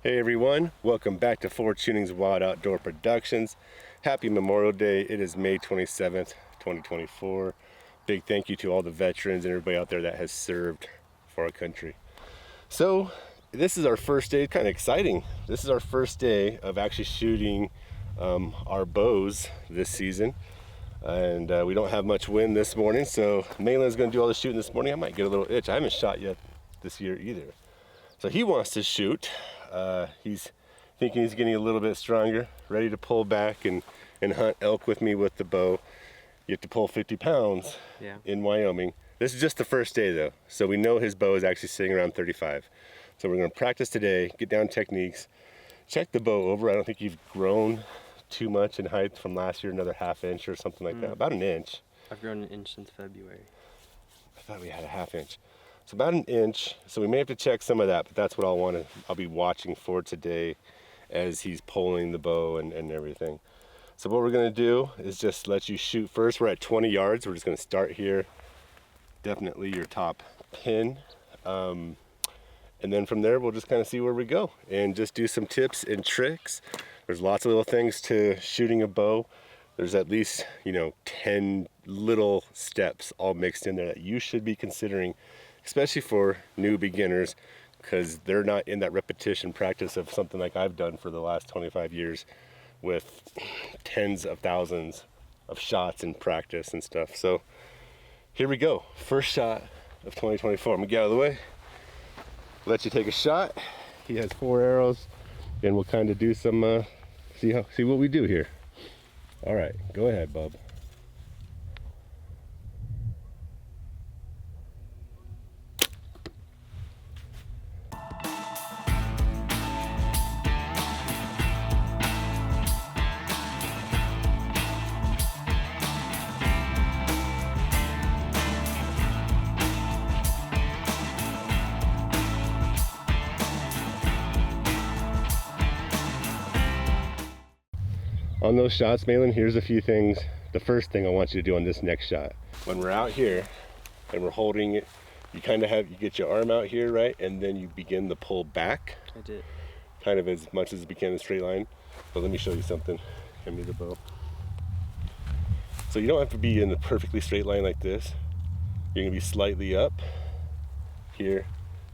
Hey everyone, welcome back to Four Tunings Wild Outdoor Productions. Happy Memorial Day. It is May 27th, 2024. Big thank you to all the veterans and everybody out there that has served for our country. So this is our first day, kind of exciting. This is our first day of actually shooting our bows this season. And we don't have much wind this morning, so Malin's gonna do all the shooting this morning. I might get a little itch. I haven't shot yet this year either. So he wants to shoot. He's thinking he's getting a little bit stronger, ready to pull back and hunt elk with me with the bow. You have to pull 50 pounds in Wyoming. This is just the first day though, so we know his bow is actually sitting around 35. So we're gonna practice today, get down techniques, check the bow over. I don't think you've grown too much in height from last year, another ½ inch or something like that, about an inch. I've grown an inch since February. I thought we had a ½ inch. It's about an inch, so we may have to check some of that, but that's what I'll be watching for today as he's pulling the bow and everything. So what we're gonna do is just let you shoot first. We're at 20 yards. We're just gonna start here. Definitely your top pin. And then from there, we'll just kind of see where we go and just do some tips and tricks. There's lots of little things to shooting a bow. There's at least, 10 little steps all mixed in there that you should be considering, especially for new beginners, because they're not in that repetition practice of something like I've done for the last 25 years with tens of thousands of shots in practice and stuff. So here we go. First shot of 2024. I'm gonna get out of the way, let you take a shot. He has 4 arrows and we'll kind of do some, see what we do here. All right, go ahead, bub. On those shots, Malin, here's a few things. The first thing I want you to do on this next shot, when we're out here and we're holding it, you get your arm out here, right? And then you begin the pull back. I did. Kind of as much as you can in a straight line. But let me show you something. Hand me the bow. So you don't have to be in a perfectly straight line like this. You're gonna be slightly up, here,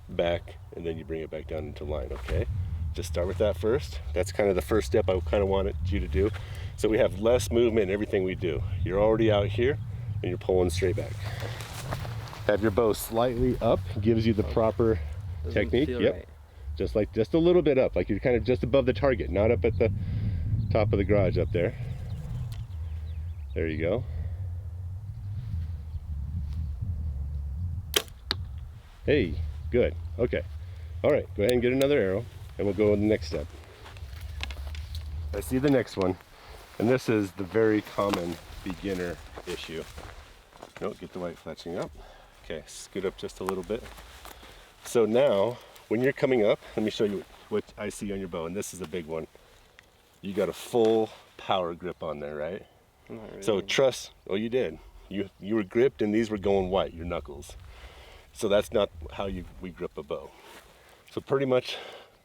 back, and then you bring it back down into line, okay? Just start with that first. That's kind of the first step I kind of wanted you to do. So we have less movement in everything we do. You're already out here and you're pulling straight back. Have your bow slightly up, gives you the proper technique. Yep. Right. Just a little bit up, like you're kind of just above the target, not up at the top of the garage up there. There you go. Hey, good. Okay. All right, go ahead and get another arrow. And we'll go on the next step. I see the next one, and this is the very common beginner issue. Nope, get the white fletching up. Okay, scoot up just a little bit. So now, when you're coming up, let me show you what I see on your bow, and this is a big one. You got a full power grip on there, right? Not really. So trust, oh you did. You were gripped and these were going white, your knuckles. So that's not how we grip a bow. So pretty much,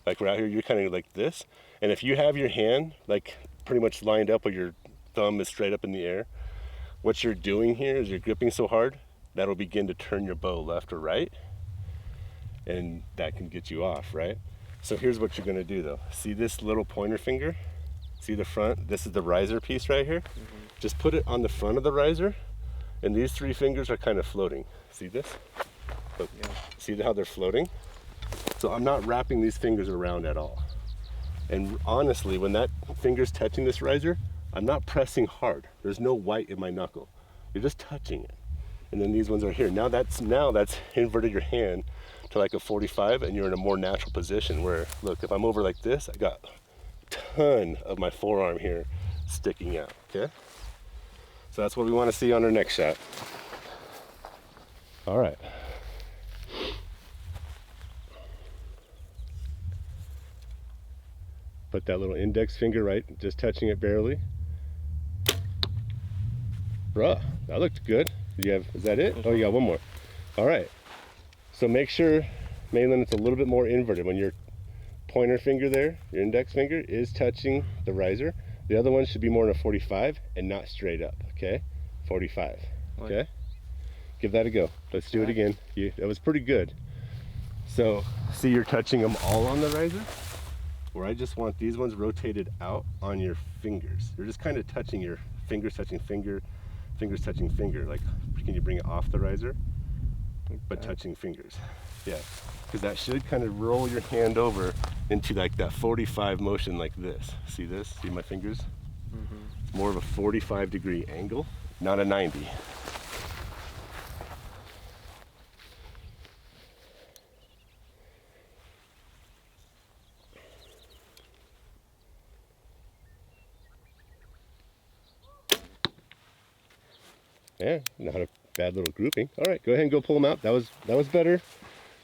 like we're out here, you're kind of like this. And if you have your hand like pretty much lined up where your thumb is straight up in the air, what you're doing here is you're gripping so hard, that'll begin to turn your bow left or right. And that can get you off, right? So here's what you're gonna do though. See this little pointer finger? See the front? This is the riser piece right here. Just put it on the front of the riser, and these 3 fingers are kind of floating. See this? Look, see how they're floating? So I'm not wrapping these fingers around at all. And honestly, when that finger's touching this riser, I'm not pressing hard. There's no white in my knuckle. You're just touching it. And then these ones are here. Now that's inverted your hand to like a 45, and you're in a more natural position where, look, if I'm over like this, I got a ton of my forearm here sticking out, okay? So that's what we want to see on our next shot. All right. Put that little index finger right, just touching it barely. Bruh, that looked good. Is that it? Oh, you got one more. All right. So make sure, Malin, it's a little bit more inverted. When you're pointer finger there, your index finger, is touching the riser. The other one should be more in a 45 and not straight up, okay? 45, okay? Give that a go. Let's do it again. That was pretty good. So, see you're touching them all on the riser? Where I just want these ones rotated out on your fingers. You're just kind of touching your fingers touching finger, fingers touching finger. Like, can you bring it off the riser? But touching fingers. Yeah, because that should kind of roll your hand over into like that 45 motion like this. See this? See my fingers? It's more of a 45-degree angle, not a 90. Yeah, not a bad little grouping. All right, go ahead and go pull them out. That was better.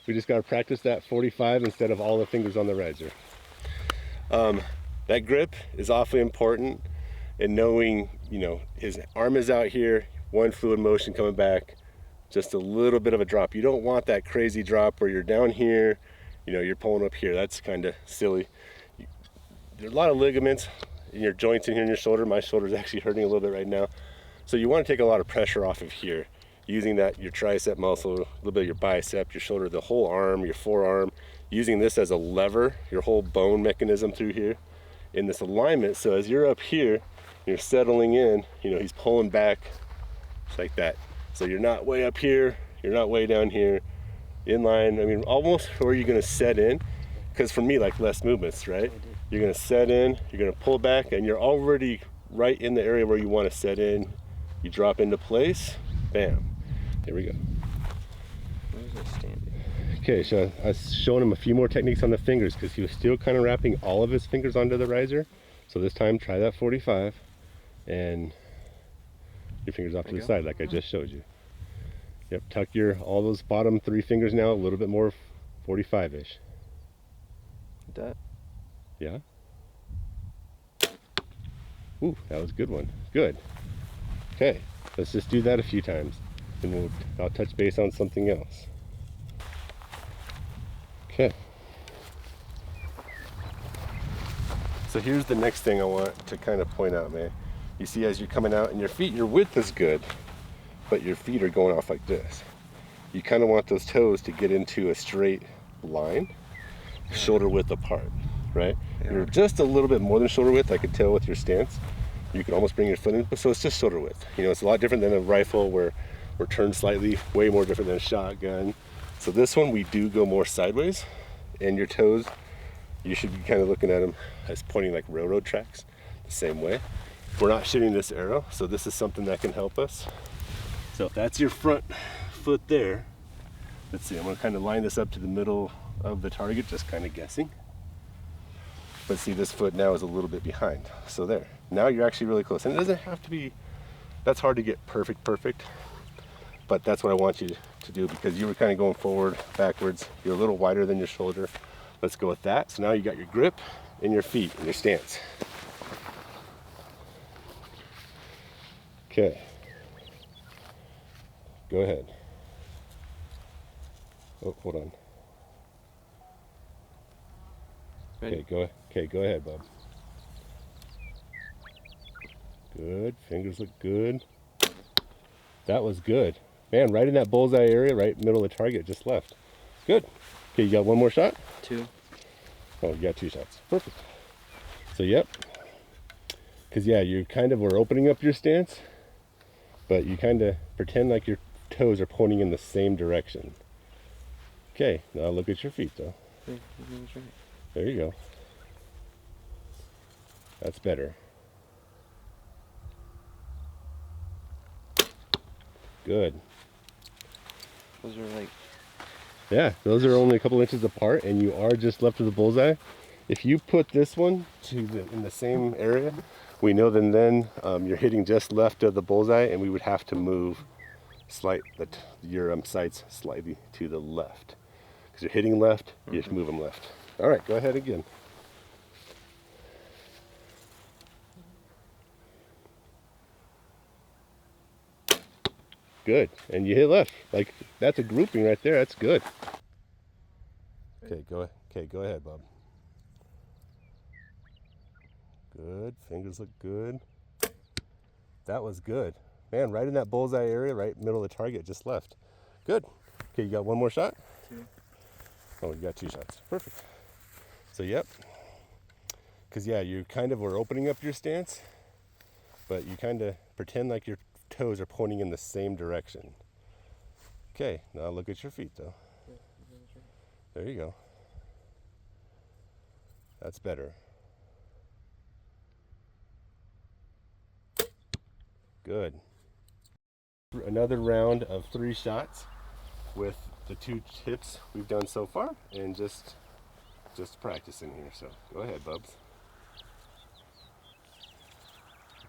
We just got to practice that 45 instead of all the fingers on the riser. That grip is awfully important, and knowing, you know, his arm is out here, one fluid motion coming back, just a little bit of a drop. You don't want that crazy drop where you're down here, you know, you're pulling up here. That's kind of silly. There's a lot of ligaments in your joints in here in your shoulder. My shoulder is actually hurting a little bit right now. So you want to take a lot of pressure off of here, using that, your tricep muscle, a little bit of your bicep, your shoulder, the whole arm, your forearm, using this as a lever, your whole bone mechanism through here in this alignment. So as you're up here, you're settling in, you know, he's pulling back just like that. So you're not way up here, you're not way down here, in line. I mean, almost where you're gonna set in, because for me, like less movements, right? You're gonna set in, you're gonna pull back, and you're already right in the area where you wanna set in. You drop into place, bam. Here we go. Where's it standing? Okay, so I was showing him a few more techniques on the fingers because he was still kind of wrapping all of his fingers onto the riser. So this time, try that 45 and your fingers off to the side like I just showed you. Yep, tuck all those bottom 3 fingers now a little bit more 45-ish. That? Yeah. Ooh, that was a good one. Good. Okay, let's just do that a few times, and I'll touch base on something else. Okay. So here's the next thing I want to kind of point out, man. You see, as you're coming out, and your width is good, but your feet are going off like this. You kind of want those toes to get into a straight line, shoulder width apart, right? Yeah. You're just a little bit more than shoulder width, I could tell with your stance. You can almost bring your foot in, so it's just shoulder width. You know, it's a lot different than a rifle where we're turned slightly, way more different than a shotgun. So this one, we do go more sideways, and your toes, you should be kind of looking at them as pointing like railroad tracks, the same way. We're not shooting this arrow, so this is something that can help us. So if that's your front foot there, let's see, I'm gonna kind of line this up to the middle of the target, just kind of guessing. But see, this foot now is a little bit behind. So there, now you're actually really close. And it doesn't have to be, that's hard to get perfect, but that's what I want you to do, because you were kind of going forward, backwards. You're a little wider than your shoulder. Let's go with that. So now you got your grip and your feet and your stance. Okay. Go ahead. Oh, hold on. Ready? Okay, go ahead, bub. Good, fingers look good. That was good. Man, right in that bullseye area, right middle of the target, just left. Good. Okay, you got one more shot? 2. Oh, you got 2 shots. Perfect. So, yep. Because, yeah, you kind of were opening up your stance, but you kind of pretend like your toes are pointing in the same direction. Okay, now look at your feet, though. Right. There you go. That's better. Good. Those are like... Yeah, those are only a couple inches apart, and you are just left of the bullseye. If you put this one in the same area, we know then you're hitting just left of the bullseye, and we would have to move your sights slightly to the left. Because you're hitting left, you just move them left. All right, go ahead again. Good, and you hit left. Like, that's a grouping right there. That's good. Okay, go ahead, bub. Good. Fingers look good. That was good. Man, right in that bullseye area, right middle of the target, just left. Good. Okay, you got one more shot? 2. Oh, you got 2 shots. Perfect. So, yep. Because, yeah, you kind of were opening up your stance, but you kind of pretend like your toes are pointing in the same direction. Okay, now look at your feet, though. There you go. That's better. Good. Another round of 3 shots with the 2 tips we've done so far, and just practicing here. So go ahead, Bubs.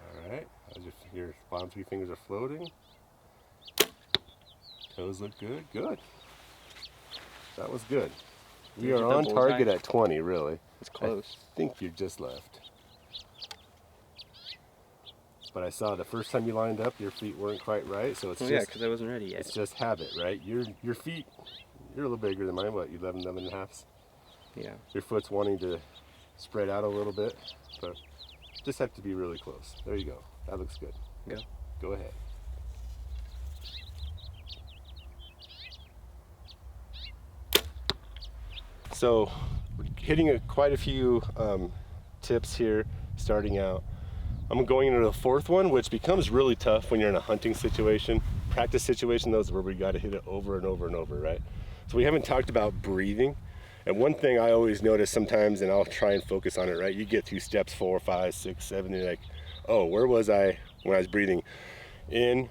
All right, as your bottom 3 fingers are floating. Toes look good. Good. That was good. We are on target at 20, really. It's close. I think you just left. But I saw the first time you lined up, your feet weren't quite right, so it's yeah, because I wasn't ready yet. It's just habit, right? Your feet, you're a little bigger than mine. What, 11 and a half? Yeah. Your foot's wanting to spread out a little bit, but just have to be really close. There you go. That looks good. Go. Go ahead. So, hitting quite a few tips here, starting out. I'm going into the 4th one, which becomes really tough when you're in a hunting situation. Practice situation, those where we got to hit it over and over and over, right? So we haven't talked about breathing. And one thing I always notice sometimes, and I'll try and focus on it, right? You get through steps 4, 5, 6, 7, and you're like, oh, where was I when I was breathing in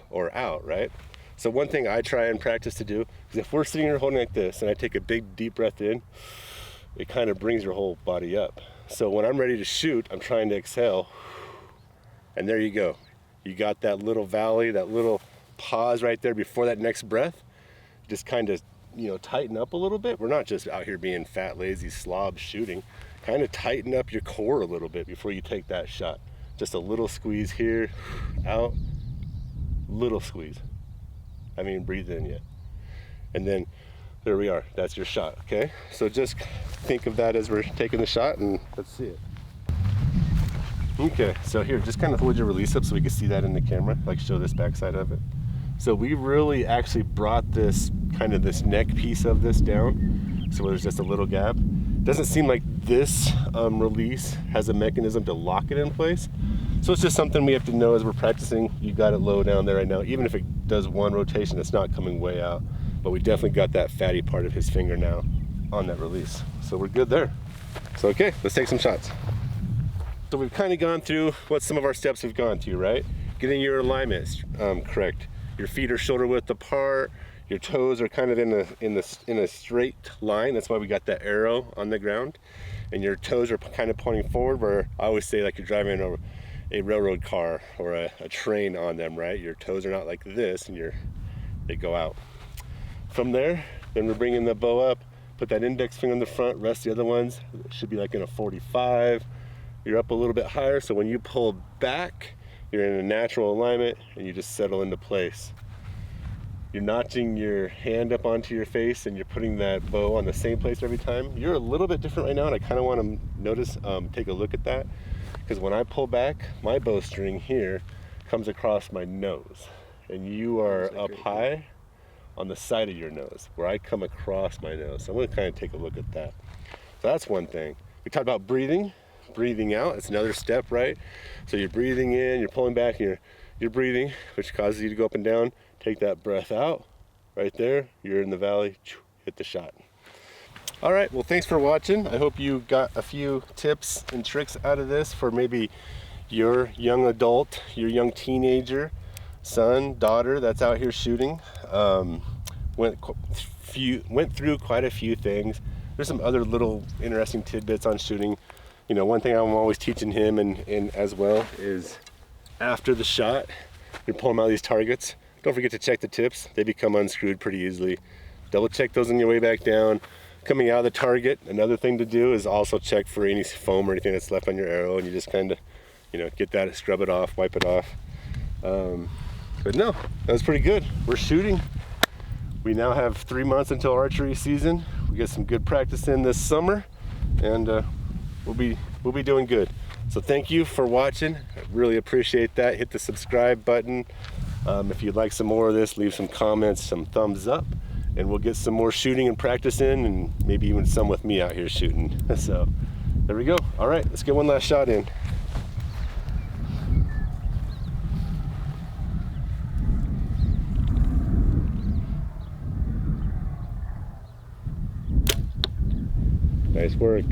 or out, right? So one thing I try and practice to do is if we're sitting here holding like this and I take a big deep breath in, it kind of brings your whole body up. So when I'm ready to shoot, I'm trying to exhale, and there you go. You got that little valley, that little pause right there before that next breath. Just kind of, tighten up a little bit. We're not just out here being fat, lazy slobs shooting. Kind of tighten up your core a little bit before you take that shot. Just a little squeeze here, out, little squeeze. I mean, breathe in yet. And then there we are. That's your shot, okay? So just think of that as we're taking the shot, and let's see it. Okay, so here, just kind of hold your release up so we can see that in the camera, like show this backside of it. So we really actually brought this, kind of this neck piece of this down, so there's just a little gap. Doesn't seem like this release has a mechanism to lock it in place. So it's just something we have to know as we're practicing. You got it low down there right now. Even if it does one rotation, it's not coming way out. But we definitely got that fatty part of his finger now on that release. So we're good there. So okay, let's take some shots. So we've kind of gone through what some of our steps have gone through, right? Getting your alignment correct. Your feet are shoulder width apart. Your toes are kind of in a straight line. That's why we got that arrow on the ground. And your toes are kind of pointing forward, where I always say like you're driving a railroad car or a train on them, right? Your toes are not like this, and they go out. From there, then we're bringing the bow up, put that index finger in the front, rest the other ones should be like in a 45. You're up a little bit higher, so when you pull back, you're in a natural alignment and you just settle into place. You're notching your hand up onto your face and you're putting that bow on the same place every time. You're a little bit different right now, and I kind of want to take a look at that, because when I pull back, my bowstring here comes across my nose, and you are up high on the side of your nose, where I come across my nose. So I'm going to kind of take a look at that. So that's one thing. We talked about breathing out. It's another step, right? So you're breathing in, you're pulling back, and you're breathing, which causes you to go up and down. Take that breath out right there. You're in the valley, hit the shot. All right, well, thanks for watching. I hope you got a few tips and tricks out of this for maybe your young adult, your young teenager, son, daughter that's out here shooting. Went through quite a few things. There's some other little interesting tidbits on shooting. One thing I'm always teaching him and as well is after the shot, you pull him out of these targets. Don't forget to check the tips. They become unscrewed pretty easily. Double check those on your way back down. Coming out of the target, another thing to do is also check for any foam or anything that's left on your arrow, and you just kind of, get that, scrub it off, wipe it off. But no, that was pretty good. We're shooting. We now have 3 months until archery season. We get some good practice in this summer, and we'll be doing good. So thank you for watching. I really appreciate that. Hit the subscribe button. If you'd like some more of this, leave some comments, some thumbs up, and we'll get some more shooting and practice in, and maybe even some with me out here shooting. So there we go. All right, let's get one last shot in. Nice work.